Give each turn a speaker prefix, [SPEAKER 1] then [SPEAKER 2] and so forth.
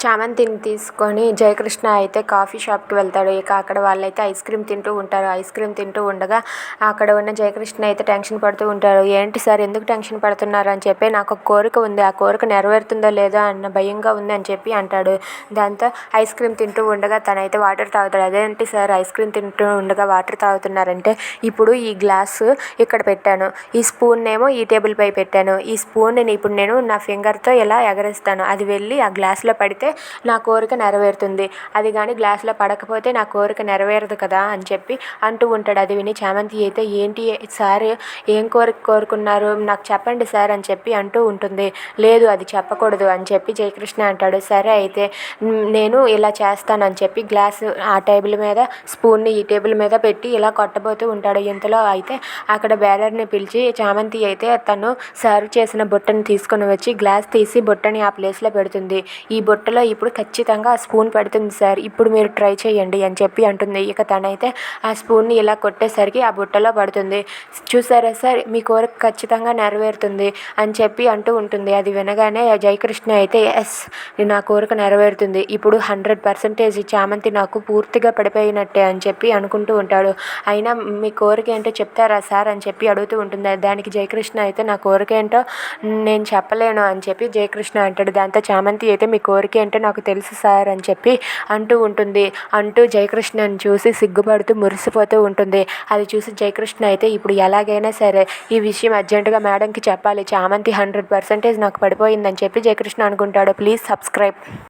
[SPEAKER 1] చామంతిని తీసుకొని జయకృష్ణ అయితే కాఫీ షాప్కి వెళ్తాడు. ఇక అక్కడ వాళ్ళైతే ఐస్ క్రీమ్ తింటూ ఉంటారు. ఐస్ క్రీమ్ తింటూ ఉండగా అక్కడ ఉన్న జయకృష్ణ అయితే టెన్షన్ పడుతూ ఉంటాడు. ఏంటి సార్ ఎందుకు టెన్షన్ పడుతున్నారు అని చెప్పి, నాకు ఒక కోరిక ఉంది, ఆ కోరిక నెరవేరుతుందో లేదో అన్న భయంగా ఉంది అని చెప్పి అంటాడు. దాంతో ఐస్ క్రీమ్ తింటూ ఉండగా తనైతే వాటర్ తాగుతాడు. అదేంటి సార్ ఐస్ క్రీమ్ తింటూ ఉండగా వాటర్ తాగుతున్నారంటే, ఇప్పుడు ఈ గ్లాసు ఇక్కడ పెట్టాను, ఈ స్పూన్ ఏమో ఈ టేబుల్ పై పెట్టాను, ఈ స్పూన్ని ఇప్పుడు నేను నా ఫింగర్తో ఇలా ఎగరేస్తాను, అది వెళ్ళి ఆ గ్లాసులో పడితే నా కోరిక నెరవేరుతుంది, అది కానీ గ్లాసులో పడకపోతే నా కోరిక నెరవేరదు కదా అని చెప్పి అంటూ ఉంటాడు. అది విని చామంతి అయితే, ఏంటి సార్ ఏం కోరిక కోరుకున్నారు, నాకు చెప్పండి సార్ అని చెప్పి అంటూ ఉంటుంది. లేదు అది చెప్పకూడదు అని చెప్పి జయకృష్ణ అంటాడు. సరే అయితే నేను ఇలా చేస్తానని చెప్పి గ్లాసు ఆ టేబుల్ మీద స్పూన్ని ఈ టేబుల్ మీద పెట్టి ఇలా కొట్టబోతూ ఉంటాడు. ఇంతలో అయితే అక్కడ బేరర్ని పిలిచి చామంతి అయితే తను సర్వ్ చేసిన బుట్టని తీసుకొని వచ్చి గ్లాస్ తీసి బుట్టని ఆ ప్లేస్లో పెడుతుంది. ఈ బుట్టలో ఇప్పుడు ఖచ్చితంగా ఆ స్పూన్ పడుతుంది సార్, ఇప్పుడు మీరు ట్రై చేయండి అని చెప్పి అంటుంది. ఇక తనైతే ఆ స్పూన్ని ఇలా కొట్టేసరికి ఆ బుట్టలో పడుతుంది. చూసారా సార్, మీ కోరిక ఖచ్చితంగా నెరవేరుతుంది అని చెప్పి అంటూ ఉంటుంది. అది వినగానే జయకృష్ణ అయితే, ఎస్ నా కోరిక నెరవేరుతుంది, ఇప్పుడు 100% చామంతి నాకు పూర్తిగా పడిపోయినట్టే అని చెప్పి అనుకుంటూ ఉంటాడు. అయినా మీ కోరిక ఏంటో చెప్తారా సార్ అని చెప్పి అడుగుతూ ఉంటుంది. దానికి జయకృష్ణ అయితే, నా కోరిక ఏంటో నేను చెప్పలేను అని చెప్పి జయకృష్ణ అంటాడు. దాంతో చామంతి అయితే, మీ కోరిక ఏంటో నాకు తెలుసు సార్ అని చెప్పి అంటూ ఉంటుంది. అంటూ జయకృష్ణని చూసి సిగ్గుపడుతూ మురిసిపోతూ ఉంటుంది. అది చూసి జయకృష్ణ అయితే, ఇప్పుడు ఎలాగైనా సరే ఈ విషయం అర్జెంటుగా మేడంకి చెప్పాలి, చామంతి 100% నాకు పడిపోయిందని చెప్పి జయకృష్ణ అనుకుంటాడు. Please subscribe.